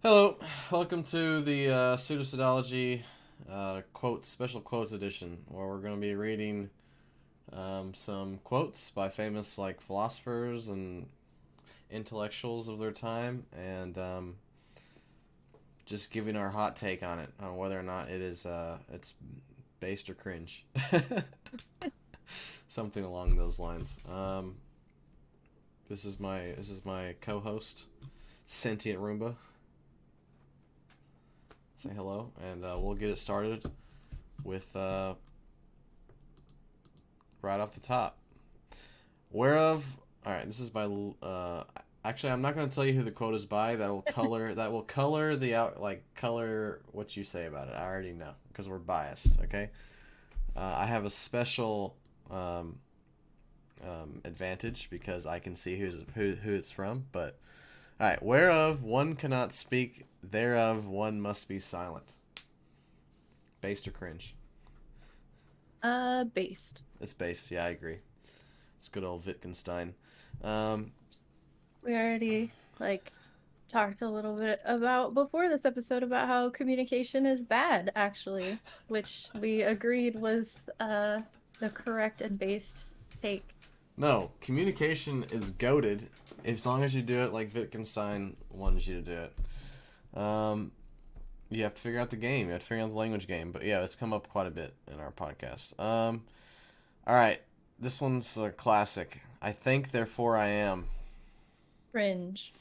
Hello, welcome to the Pseudopseudology special quotes edition, where we're going to be reading some quotes by famous philosophers and intellectuals of their time, and just giving our hot take on it, on whether or not it's based or cringe, something along those lines. This is my co-host, Sentient Roomba. Say hello, and we'll get it started with right off the top. Whereof, all right, this is by. Actually, I'm not going to tell you who the quote is by. That will color the color what you say about it. I already know because we're biased. Okay, I have a special advantage because I can see who it's from. But all right, whereof one cannot speak, thereof one must be silent. Based or cringe? Based. It's based. Yeah, I agree. It's good old Wittgenstein. Um, We already talked a little bit about before this episode about how communication is bad, actually, which we agreed was the correct and based take. no, communication is goaded as long as you do it like Wittgenstein wanted you to do it. You have to figure out the game. You have to figure out the language game. But yeah, it's come up quite a bit in our podcast. All right, this one's a classic. I think, therefore I am. Cringe.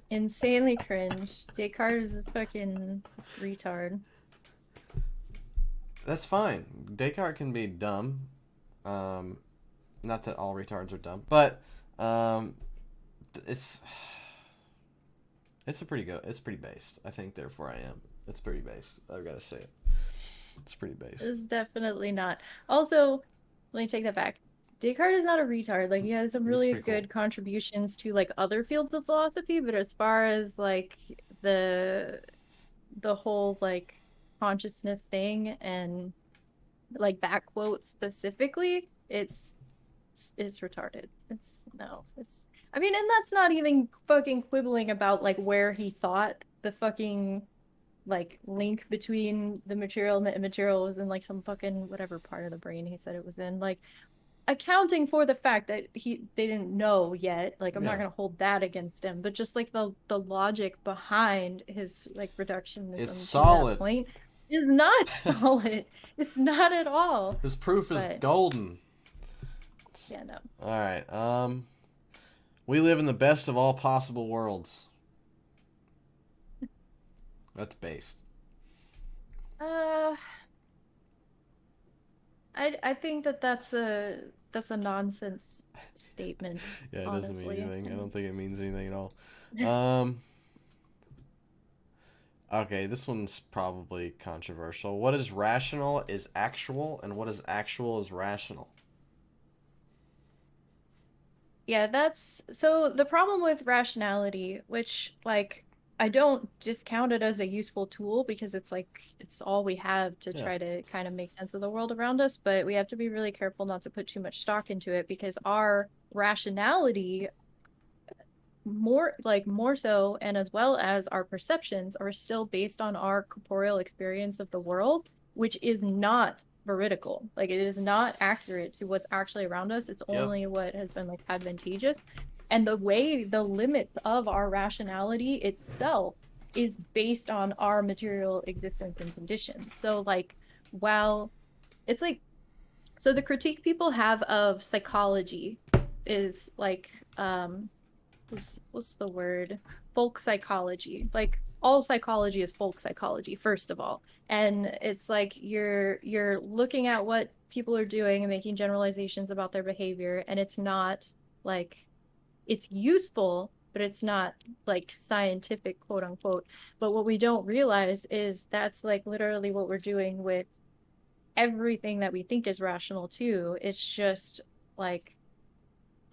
Insanely cringe. Descartes is a fucking retard. That's fine. Descartes can be dumb. Not that all retards are dumb, but um, it's it's a pretty good. It's pretty based. I think, therefore I am. It's pretty based. I've got to say it. It's pretty based. It's definitely not. Also, let me take that back. Descartes is not a retard. Like he has some It's really pretty cool. good contributions to other fields of philosophy, but as far as the the whole consciousness thing and that quote specifically, it's retarded. It's no, it's I mean, and that's not even fucking quibbling about where he thought the fucking link between the material and the immaterial was in some fucking whatever part of the brain he said it was in. Accounting for the fact that they didn't know yet, I'm not Yeah, gonna hold that against him, but just the logic behind his it's reductionism to that solid. point is not solid. It's not at all. This proof is But golden. yeah, no. All right. We live in the best of all possible worlds. That's based. Uh, I think that's a nonsense statement, Yeah, it doesn't mean honestly. anything. I don't And think it means anything at all. Okay, this one's probably controversial. What is rational is actual, and what is actual is rational. yeah, that's so the problem with rationality, which I don't discount it as a useful tool because it's all we have to Yeah, try to kind of make sense of the world around us, but we have to be really careful not to put too much stock into it because our rationality more so and as well as our perceptions are still based on our corporeal experience of the world, which is not veridical. It is not accurate to what's actually around us. It's yep. only what has been advantageous. And the way the limits of our rationality itself is based on our material existence and conditions. So while it's so the critique people have of psychology is what's the word? Folk psychology. All psychology is folk psychology, first of all. And it's you're looking at what people are doing and making generalizations about their behavior, and it's not like it's useful, but it's not scientific, quote unquote. But what we don't realize is that's literally what we're doing with everything that we think is rational too. It's just like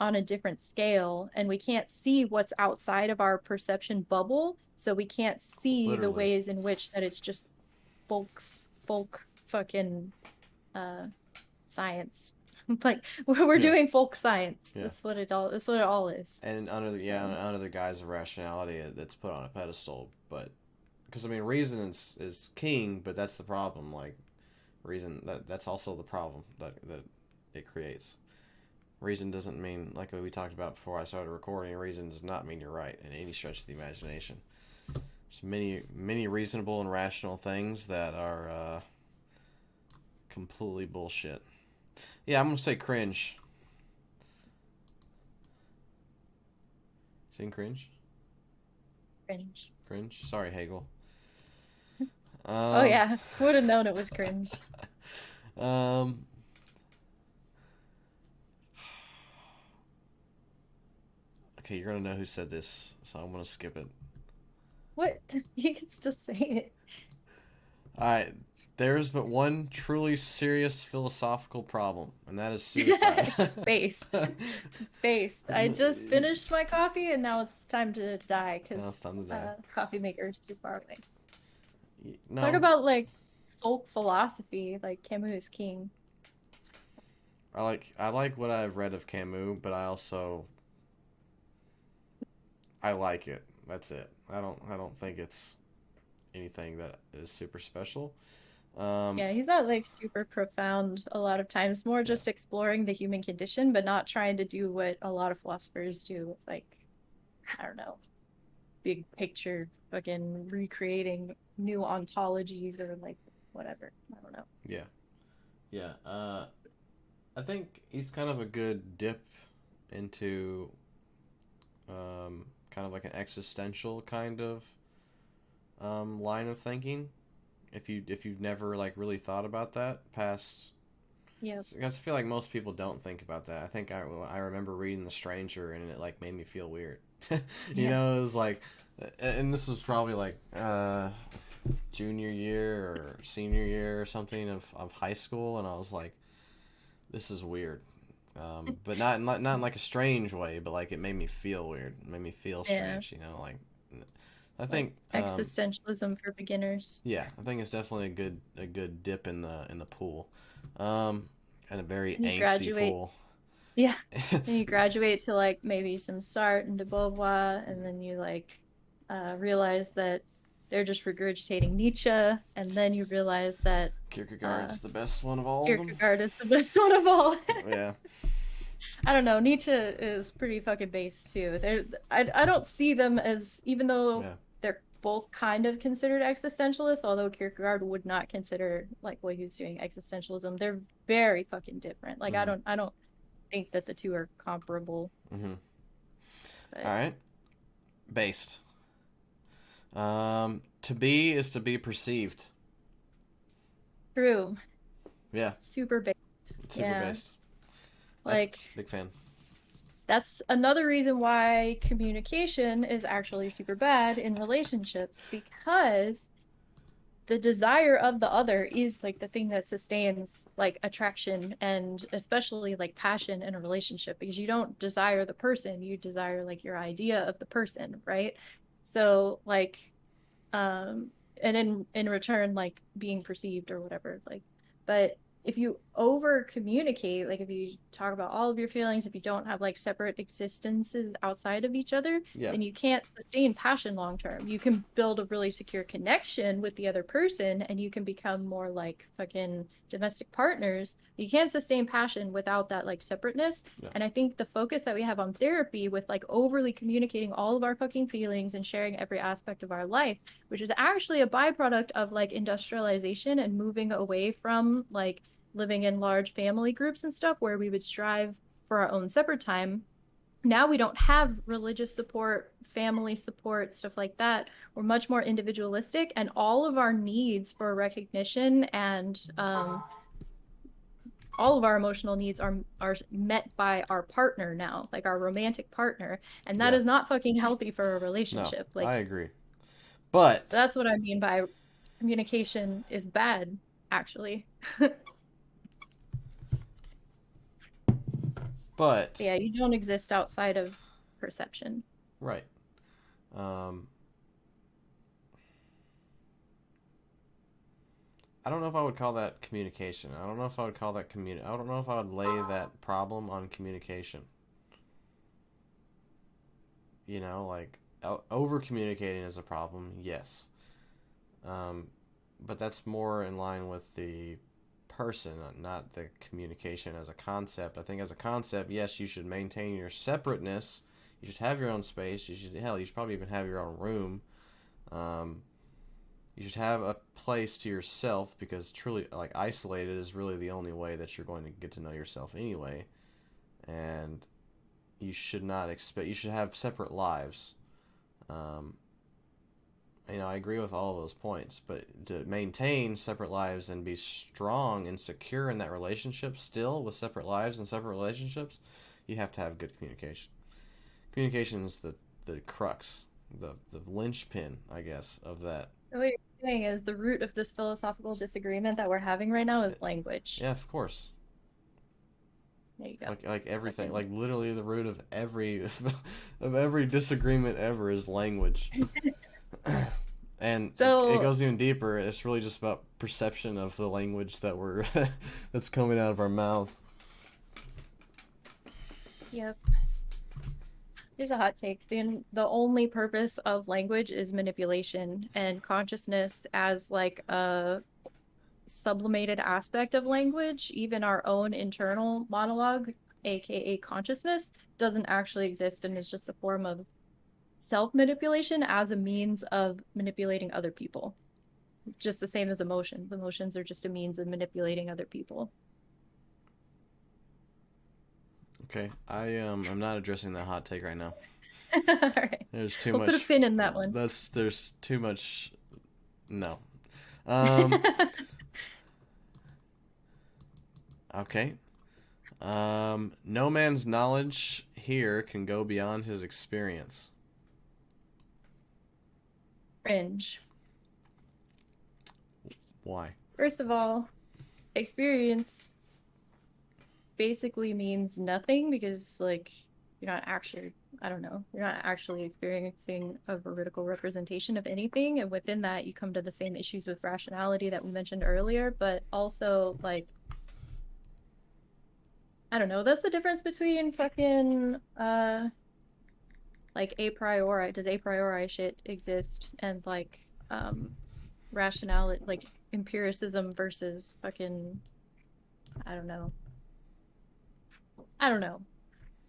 on a different scale, and we can't see what's outside of our perception bubble, so we can't see the Literally. ways in which that it's just folk fucking uh science. Like we're Yeah. doing folk science. Yeah. That's what it all is. And So under the guise of rationality, that's put on a pedestal. But because I mean, reason is king, but that's the problem. Like reason that's also the problem that it creates. Reason doesn't mean, like we talked about before I started recording. Reason does not mean you're right in any stretch of the imagination. There's many reasonable and rational things that are completely bullshit. Yeah, I'm gonna say cringe. Seen cringe? cringe. Cringe. Sorry, Hegel. Oh Um, yeah, would have known it was cringe. um, okay, you're gonna know who said this, so I'm gonna skip it. What? You can still say it. Alright, there's but one truly serious philosophical problem, and that is suicide. Based. Based. I just finished my coffee and now it's time to die Now because it's time to die. coffee maker is too far away. Talk No, about like folk philosophy, like Camus' King. I like what I've read of Camus, but I like it. That's it. I don't think it's anything that is super special. Um, Yeah, he's not like super profound a lot of times, more yeah, just exploring the human condition, but not trying to do what a lot of philosophers do with like, I don't know, big picture fucking recreating new ontologies or like whatever. I don't know. yeah, yeah. I think he's kind of a good dip into kind of like an existential kind of line of thinking. If you've never like really thought about that past, Yeah. I guess I feel like most people don't think about that. I think I remember reading The Stranger and it like made me feel weird. You Yeah. know, it was like, and this was probably like junior year or senior year or something of high school, and I was like, this is weird. But not in like a strange way, but like it made me feel weird. It made me feel Yeah. strange, you know, like I Like think existentialism for beginners. yeah, I think it's definitely a good dip in the pool. Um and a very And you angsty graduate. pool. Yeah. And you graduate to like maybe some Sartre and de Beauvoir, and then you like realize that they're just regurgitating Nietzsche, and then you realize that uh, Kierkegaard's the best one of all of them. Kierkegaard is the best one of all. Yeah. I don't know. Nietzsche is pretty fucking base too. I don't see them as, even though Yeah. they're both kind of considered existentialists, although Kierkegaard would not consider like what he was doing existentialism. They're very fucking different. Like Mhm. I don't think that the two are comparable. Mhm. All But right. Based. To be is to be perceived. true, Yeah. super based. Super Yeah, based. That's like big fan. that's another reason why communication is actually super bad in relationships because the desire of the other is like the thing that sustains like attraction and especially like passion in a relationship because you don't desire the person, you desire like your idea of the person, right? So like um and in return like being perceived or whatever, like, but if you over communicate, like if you talk about all of your feelings, if you don't have like separate existences outside of each other, Yeah. then you can't sustain passion long term. You can build a really secure connection with the other person and you can become more like fucking domestic partners. You can't sustain passion without that like separateness. Yeah. And I think the focus that we have on therapy with like overly communicating all of our fucking feelings and sharing every aspect of our life, which is actually a byproduct of like industrialization and moving away from like living in large family groups and stuff where we would strive for our own separate time. Now we don't have religious support, family support, stuff like that. We're much more individualistic, and all of our needs for recognition and all of our emotional needs are met by our partner now, like our romantic partner, and that Yeah. is not fucking healthy for a No, relationship. I Like, agree. so But that's what I mean by communication is bad, actually. but Yeah, you don't exist outside of perception. right. Um I don't know if I would call that communication. I don't know if I would call that I don't know if I would lay that problem on communication. You know, like over communicating is a problem, yes. Um, but that's more in line with the person, not the communication as a concept. I think as a concept, yes, you should maintain your separateness. You should have your own space. You should probably even have your own room. Um, you should have a place to yourself because truly, like isolated is really the only way that you're going to get to know yourself anyway. And you should not expect. You should have separate lives. Um, I agree with all of those points, but to maintain separate lives and be strong and secure in that relationship still with separate lives and separate relationships, you have to have good communication. Communication is the crux, the linchpin, I guess, of that. What you're saying is the root of this philosophical disagreement that we're having right now is language. Yeah, of course. There you go. Like everything, Fucking- like literally the root of every of every disagreement ever is language. And So, it goes even deeper. It's really just about perception of the language that we're that's coming out of our mouths. yep. Here's a hot take. The only purpose of language is manipulation, and consciousness as like a sublimated aspect of language, even our own internal monologue, aka consciousness, doesn't actually exist and is just a form of self-manipulation as a means of manipulating other people. Just the same as emotions. Emotions are just a means of manipulating other people. Okay, I'm not addressing that hot take right now. All right. There's too We'll put a much. pin in that one. There's too much. No. Um. Okay. No man's knowledge here can go beyond his experience. Cringe. Why? First of all, experience basically means nothing because, like, you're not actually, I don't know, you're not actually experiencing a veridical representation of anything. And within that, you come to the same issues with rationality that we mentioned earlier, but also, like, I don't know, that's the difference between fucking, like, does a priori shit exist, and, like, rationality, like, empiricism versus fucking, I don't know. I don't know.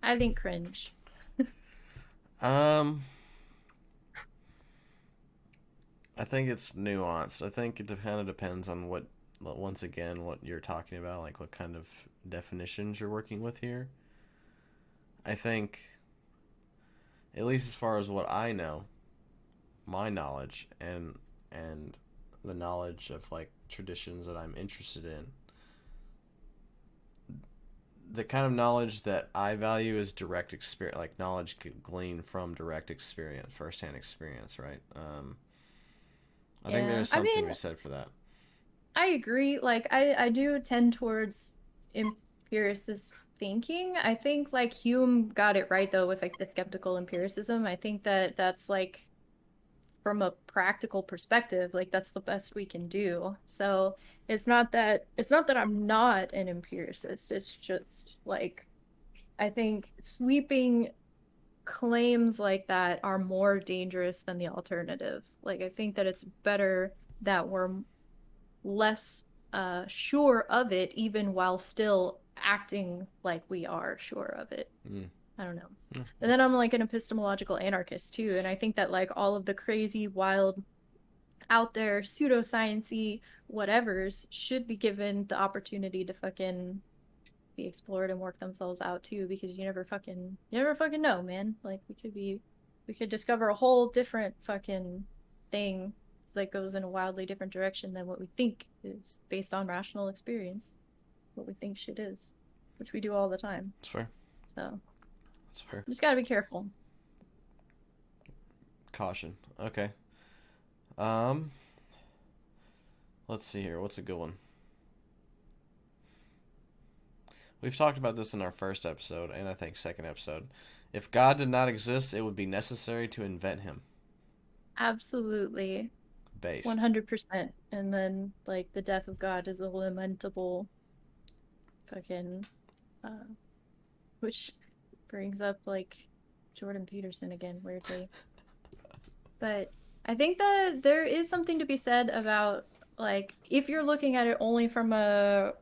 I think cringe. Um. I think it's nuanced. I think it kind of depends on once again, what you're talking about, like what kind of definitions you're working with here. I think, at least as far as what I know, my knowledge and the knowledge of like traditions that I'm interested in, the kind of knowledge that I value is direct experience, like knowledge gleaned from direct experience, firsthand experience, right? I think Yeah. there's I something to mean, be said for that. I agree. Like, I do tend towards empiricist thinking. I think, like, Hume got it right, though, with, like, the skeptical empiricism. I think that that's, like, from a practical perspective, like, that's the best we can do. So it's not that I'm not an empiricist. It's just, like, I think sweeping claims like that are more dangerous than the alternative. Like, I think that it's better that we're less sure of it, even while still acting like we are sure of it. Mm. I don't know. Yeah. And then I'm like an epistemological anarchist too, and I think that like all of the crazy, wild, out there, pseudosciency whatevers should be given the opportunity to fucking be explored and work themselves out too, because you never fucking know, man. Like we could discover a whole different fucking thing that goes in a wildly different direction than what we think is based on rational experience, what we think shit is, which we do all the time. It's fair. So It's fair. you just gotta be careful. Caution. Okay. Um. Let's see here. What's a good one? We've talked about this in our first episode, and I think second episode. If God did not exist, it would be necessary to invent him. Absolutely. based. 100%. And then like the death of God is a lamentable fucking uh which brings up like Jordan Peterson again weirdly. But I think that there is something to be said about like if you're looking at it only from a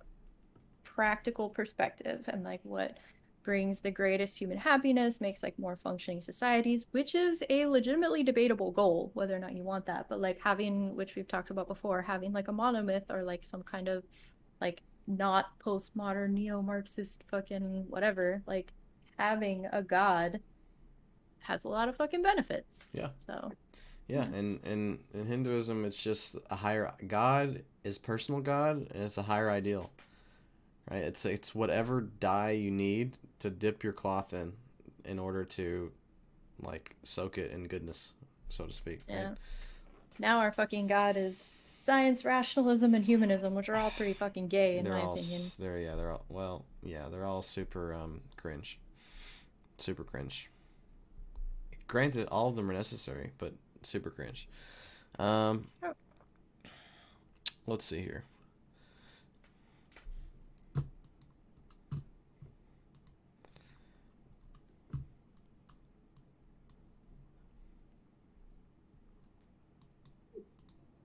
practical perspective and like what brings the greatest human happiness, makes like more functioning societies, which is a legitimately debatable goal, whether or not you want that. But like having, which we've talked about before, having like a monomyth or like some kind of like not postmodern neo-Marxist fucking whatever, like having a god has a lot of fucking benefits. Yeah. So, Yeah, yeah. and in Hinduism, it's just a higher God is personal God, and it's a higher ideal, right? It's whatever dye you need to dip your cloth in order to like soak it in goodness, so to speak, right? Yeah. Now our fucking god is science, rationalism, and humanism, which are all pretty fucking gay in They're my all opinion. they're all well, yeah, they're all super cringe, super cringe. Granted, all of them are necessary, but super cringe. Um, Oh. let's see here.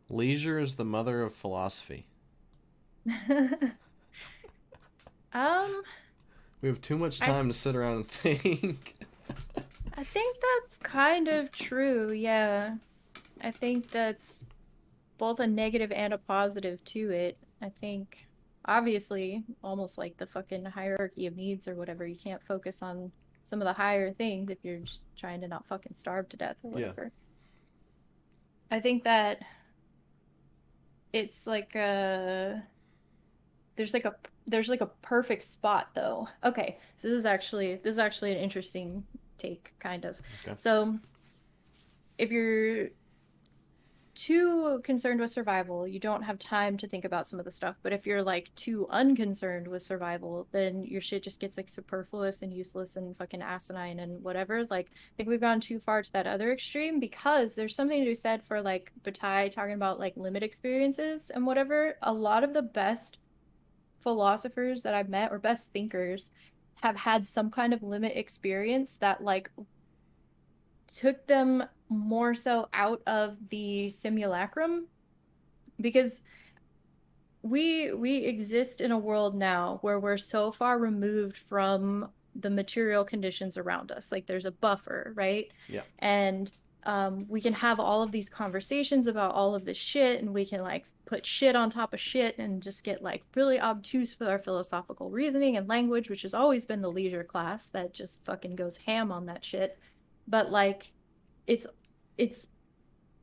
Leisure is the mother of philosophy. um, We have too much I time to sit around and think. I think that's kind of true. Yeah. I think that's both a negative and a positive to it. I think obviously almost like the fucking hierarchy of needs or whatever, you can't focus on some of the higher things if you're just trying to not fucking starve to death or Yeah. whatever. I think that it's like a there's like a there's like a perfect spot though. Okay, so this is actually an interesting take kind of. Okay. So if you're too concerned with survival, you don't have time to think about some of the stuff. But if you're like too unconcerned with survival, then your shit just gets like superfluous and useless and fucking asinine and whatever. Like, I think we've gone too far to that other extreme because there's something to be said for like Bataille talking about like limit experiences and whatever. A lot of the best philosophers that I've met or best thinkers have had some kind of limit experience that like took them more so out of the simulacrum because we exist in a world now where we're so far removed from the material conditions around us. Like there's a buffer, right? Yeah. And we can have all of these conversations about all of this shit, and we can like put shit on top of shit and just get like really obtuse with our philosophical reasoning and language, which has always been the leisure class that just fucking goes ham on that shit. But like, it's it's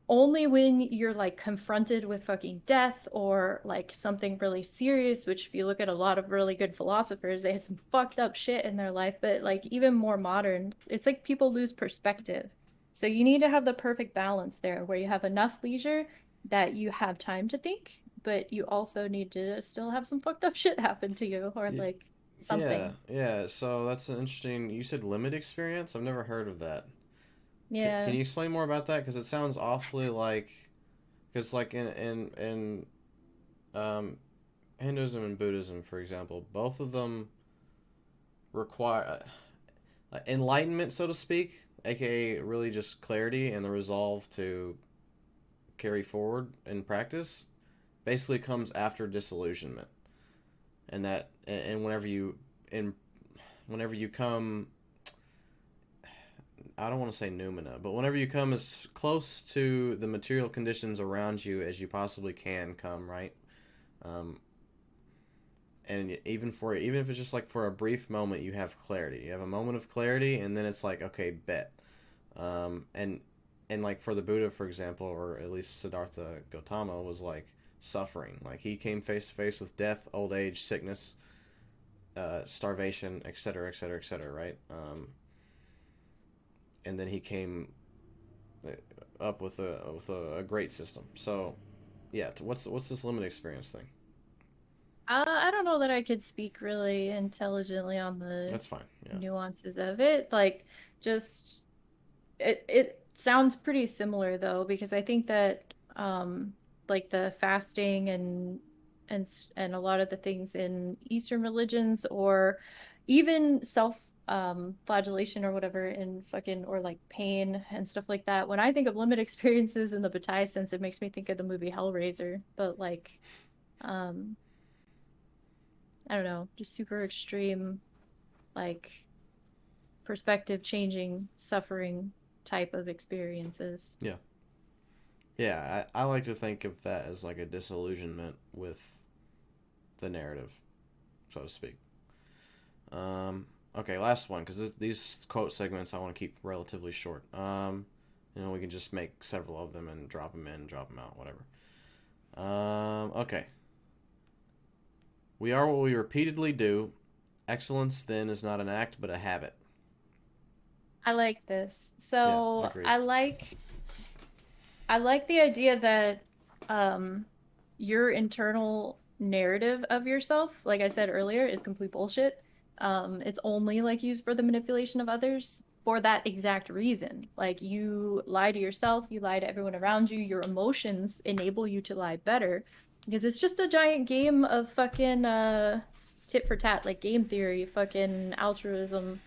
only when you're like confronted with fucking death or like something really serious, which if you look at a lot of really good philosophers, they had some fucked up shit in their life, but like even more modern, it's like people lose perspective. So you need to have the perfect balance there where you have enough leisure that you have time to think, but you also need to still have some fucked up shit happen to you or like Yeah. something. Yeah. So that's an interesting. You said limit experience. I've never heard of that. Can Yeah. you explain more about that? Because it sounds awfully like, because like in um, Hinduism and Buddhism, for example, both of them require enlightenment, so to speak, aka really just clarity and the resolve to carry forward in practice. Basically, comes after disillusionment, and whenever you in whenever you come, I don't want to say noumena, but whenever you come as close to the material conditions around you as you possibly can come, right? Um, and even if it's just like for a brief moment, you have clarity. You have a moment of clarity, and then it's like, okay, bet. And like for the Buddha, for example, or at least Siddhartha Gautama was like suffering. Like he came face to face with death, old age, sickness, starvation, etc., etc., etc. Right? And then he came up with a great system. So yeah, what's this limited experience thing? I don't know that I could speak really intelligently on the That's fine. Yeah. nuances of it. Just it sounds pretty similar though, because I think that um, like the fasting and a lot of the things in Eastern religions, or even self flagellation or whatever in fucking, or like pain and stuff like that. When I think of limit experiences in the Bataille sense, it makes me think of the movie Hellraiser, but like um I don't know, just super extreme, like perspective changing suffering type of experiences. Yeah. Yeah, I like to think of that as like a disillusionment with the narrative, so to speak. Okay, last one, because these quote segments I want to keep relatively short. We can just make several of them and drop them in, drop them out, whatever. Okay. We are what we repeatedly do. Excellence, then, is not an act, but a habit. I like this. Yeah, So agreed. I like the idea that um your internal narrative of yourself, like I said earlier, is complete bullshit. It's only like used for the manipulation of others for that exact reason. Like you lie to yourself, you lie to everyone around you, your emotions enable you to lie better because it's just a giant game of fucking tit for tat, like game theory, fucking altruism,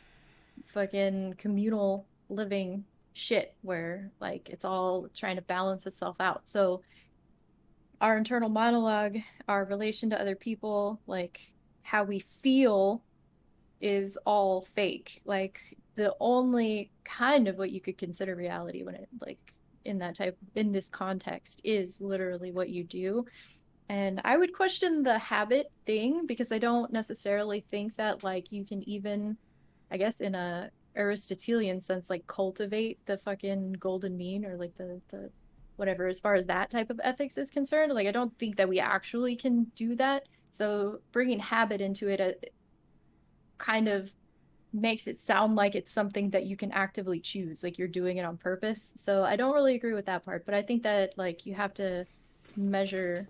fucking communal living shit where like it's all trying to balance itself out. So our internal monologue, our relation to other people, like how we feel is all fake. Like the only kind of what you could consider reality when it like in this context is literally what you do. And I would question the habit thing because I don't necessarily think that like you can even, I guess in a Aristotelian sense, like cultivate the fucking golden mean or like the whatever as far as that type of ethics is concerned. Like I don't think that we actually can do that. So bringing habit into it kind of makes it sound like it's something that you can actively choose, like you're doing it on purpose. So I don't really agree with that part, but I think that like you have to measure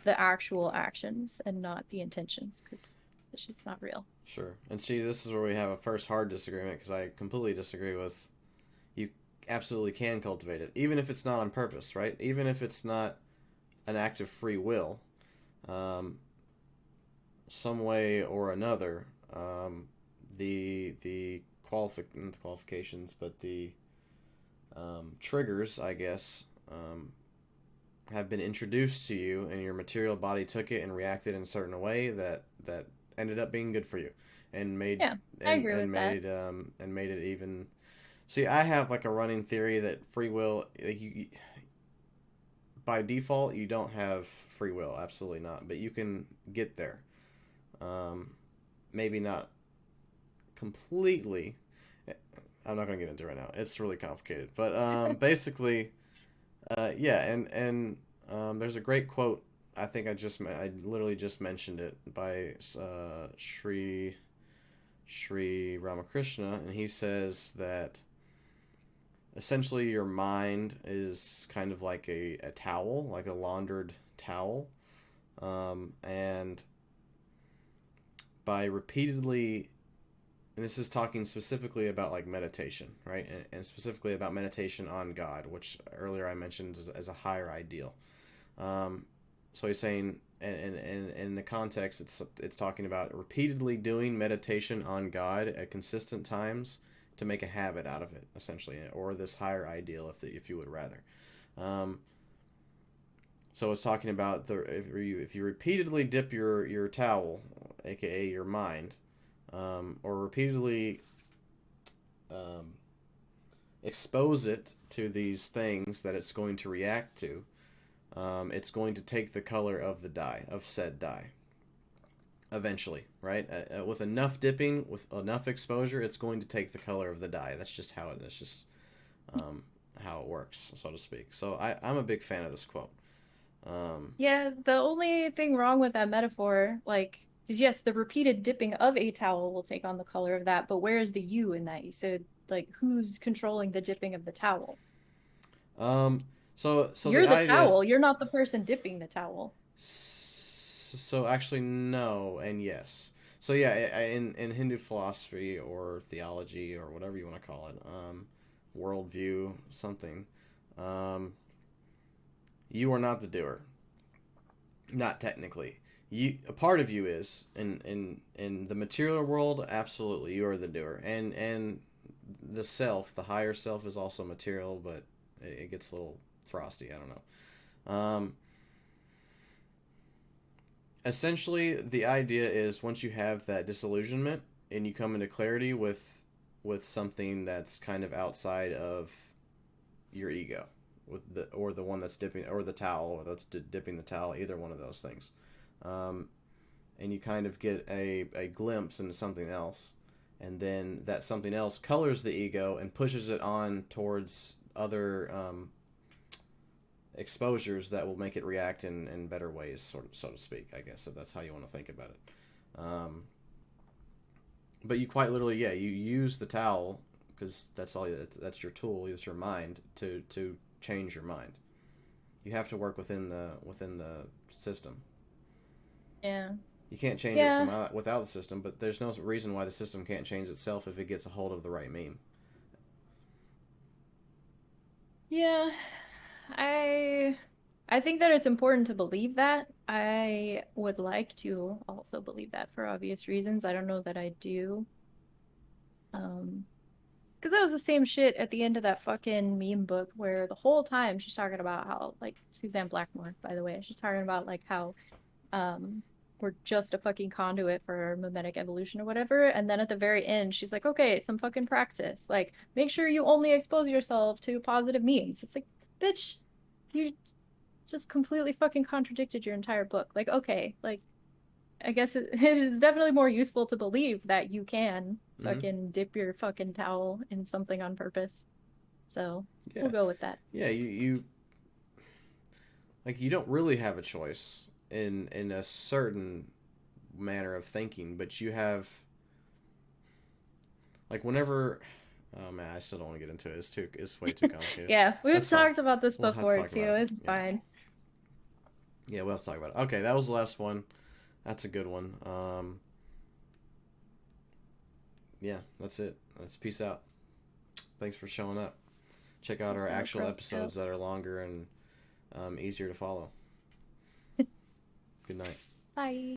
the actual actions and not the intentions because it's just not real. Sure. And see, this is where we have a first hard disagreement because I completely disagree with you absolutely can cultivate it, even if it's not on purpose, right? Even if it's not an act of free will, um, some way or another, the not the qualifications, but the triggers, I guess, have been introduced to you, and your material body took it and reacted in a certain way that ended up being good for you, and made Yeah, I agree with that. and made it even. See, I have like a running theory that free will, like by default, you don't have free will, absolutely not, but you can get there. Um, Maybe not completely. I'm not gonna get into it right now. It's really complicated, but basically, yeah, and there's a great quote. I literally just mentioned it by Sri Ramakrishna, and he says that essentially your mind is kind of like a towel, like a laundered towel, and by repeatedly, and this is talking specifically about like meditation, right? And specifically about meditation on God, which earlier I mentioned as a higher ideal. Um, so he's saying, and in the context, it's talking about repeatedly doing meditation on God at consistent times to make a habit out of it, essentially, or this higher ideal, if you would rather. Um, so it's talking about if you repeatedly dip your towel, aka your mind, or repeatedly um, expose it to these things that it's going to react to, it's going to take the color of the dye, of said dye. Eventually, right? With enough dipping, with enough exposure, it's going to take the color of the dye. That's just how it. That's just um, how it works, so to speak. So I'm a big fan of this quote. Um, Yeah, the only thing wrong with that metaphor, like, is yes, the repeated dipping of a towel will take on the color of that, but where is the you in that? You said, like, who's controlling the dipping of the towel? um, so the You're the idea. towel. You're not the person dipping the towel. So actually, no and yes. So yeah, in Hindu philosophy or theology or whatever you want to call it, worldview, something. Um, You are not the doer. Not technically. A part of you is in the material world. Absolutely, you are the doer, and the self, the higher self, is also material, but it gets a little frosty. I don't know. Essentially, the idea is once you have that disillusionment and you come into clarity with something that's kind of outside of your ego, with the one that's dipping, or the towel, or that's dipping the towel, either one of those things, and you kind of get a glimpse into something else, and then that something else colors the ego and pushes it on towards other exposures that will make it react in better ways, sort of, so to speak. I guess if that's how you want to think about it. But you quite literally, yeah, you use the towel because that's your tool, it's your mind to change your mind. You have to work within the system. Yeah. You can't change it from without the system, but there's no reason why the system can't change itself if it gets a hold of the right meme. Yeah. I think that it's important to believe that. I would like to also believe that for obvious reasons. I don't know that I do. Because that was the same shit at the end of that fucking meme book where the whole time she's talking about how, like, Suzanne Blackmore, by the way, she's talking about like how um we're just a fucking conduit for mimetic evolution or whatever. And then at the very end, she's like, okay, some fucking praxis. Like, make sure you only expose yourself to positive memes. It's like, bitch, you just completely fucking contradicted your entire book. Like, okay, like, I guess it is definitely more useful to believe that you can Mm-hmm. fucking dip your fucking towel in something on purpose. So Yeah, we'll go with that. yeah. You like you don't really have a choice in a certain manner of thinking, but you have like whenever. Oh man, I still don't want to get into it. It's way too complicated. Yeah, we've That's fine. talked about this We'll have to before talk too. about it. It's Yeah. fine. Yeah, we'll have to talk about it. Okay, that was the last one. That's a good one. Yeah, that's it. Let's peace out. Thanks for showing up. Check out our So actual grossed episodes out. that are longer and easier to follow. Good night. Bye.